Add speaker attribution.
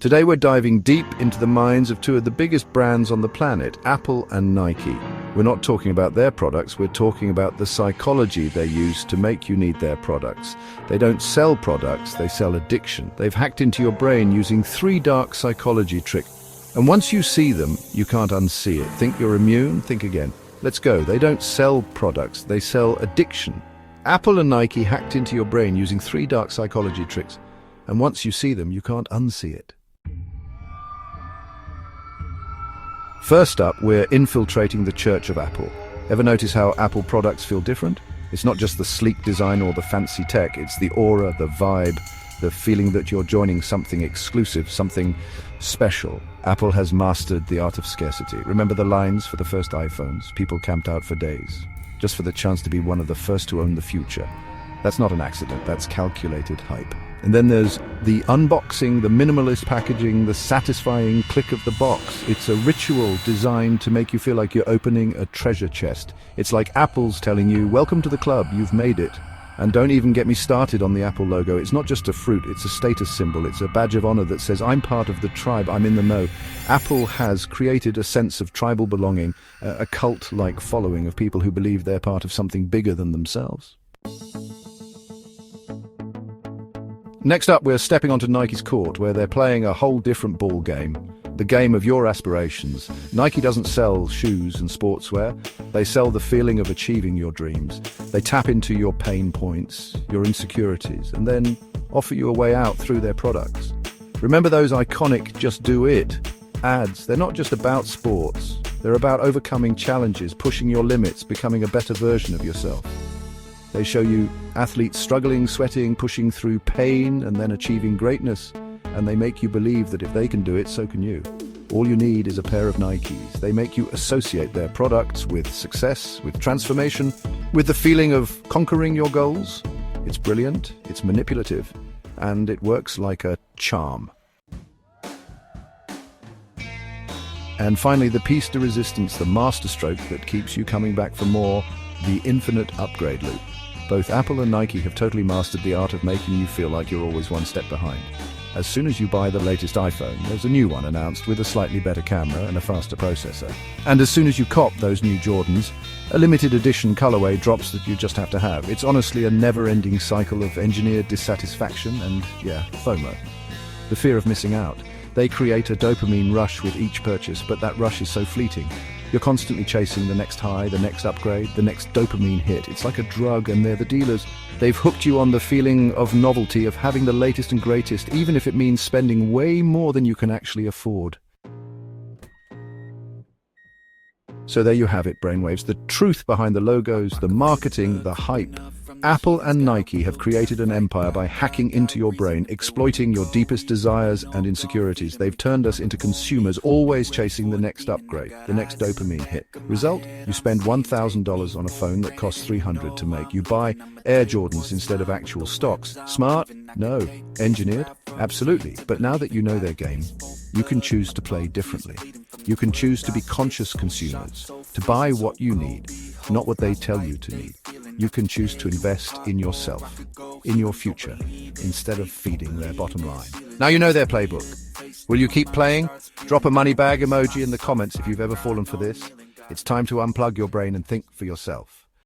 Speaker 1: Today we're diving deep into the minds of two of the biggest brands on the planet, Apple and Nike. We're not talking about their products, we're talking about the psychology they use to make you need their products. They don't sell products, they sell addiction. They've hacked into your brain using 3 dark psychology tricks. And once you see them, you can't unsee it. Think you're immune? Think again. Let's go. They don't sell products, they sell addiction. Apple and Nike hacked into your brain using 3 dark psychology tricks. And once you see them, you can't unsee it. First up, we're infiltrating the church of Apple. Ever notice how Apple products feel different? It's not just the sleek design or the fancy tech, it's the aura, the vibe, the feeling that you're joining something exclusive, something special. Apple has mastered the art of scarcity. Remember the lines for the first iPhones? People camped out for days, just for the chance to be one of the first to own the future. That's not an accident, that's calculated hype. And then there's the unboxing, the minimalist packaging, the satisfying click of the box. It's a ritual designed to make you feel like you're opening a treasure chest. It's like Apple's telling you, welcome to the club, you've made it. And don't even get me started on the Apple logo. It's not just a fruit, it's a status symbol. It's a badge of honor that says, I'm part of the tribe, I'm in the know. Apple has created a sense of tribal belonging, a cult-like following of people who believe they're part of something bigger than themselves. Next up, we're stepping onto Nike's court, where they're playing a whole different ball game. The game of your aspirations. Nike doesn't sell shoes and sportswear. They sell the feeling of achieving your dreams. They tap into your pain points, your insecurities, and then offer you a way out through their products. Remember those iconic "Just Do It" ads? They're not just about sports. They're about overcoming challenges, pushing your limits, becoming a better version of yourself. They show you athletes struggling, sweating, pushing through pain, and then achieving greatness. And they make you believe that if they can do it, so can you. All you need is a pair of Nikes. They make you associate their products with success, with transformation, with the feeling of conquering your goals. It's brilliant, it's manipulative, and it works like a charm. And finally, the piece de resistance, the masterstroke that keeps you coming back for more, the infinite upgrade loop. Both Apple and Nike have totally mastered the art of making you feel like you're always one step behind. As soon as you buy the latest iPhone, there's a new one announced with a slightly better camera and a faster processor. And as soon as you cop those new Jordans, a limited edition colorway drops that you just have to have. It's honestly a never-ending cycle of engineered dissatisfaction and, FOMO. The fear of missing out. They create a dopamine rush with each purchase, but that rush is so fleeting. You're constantly chasing the next high, the next upgrade, the next dopamine hit. It's like a drug, and they're the dealers. They've hooked you on the feeling of novelty, of having the latest and greatest, even if it means spending way more than you can actually afford. So there you have it, brainwaves. The truth behind the logos, the marketing, the hype. Apple and Nike have created an empire by hacking into your brain, exploiting your deepest desires and insecurities. They've turned us into consumers, always chasing the next upgrade, the next dopamine hit. Result? You spend $1,000 on a phone that costs $300 to make. You buy Air Jordans instead of actual stocks. Smart? No. Engineered? Absolutely. But now that you know their game, you can choose to play differently. You can choose to be conscious consumers, to buy what you need, not what they tell you to need. You can choose to invest in yourself, in your future, instead of feeding their bottom line. Now you know their playbook. Will you keep playing? Drop a money bag emoji in the comments if you've ever fallen for this. It's time to unplug your brain and think for yourself.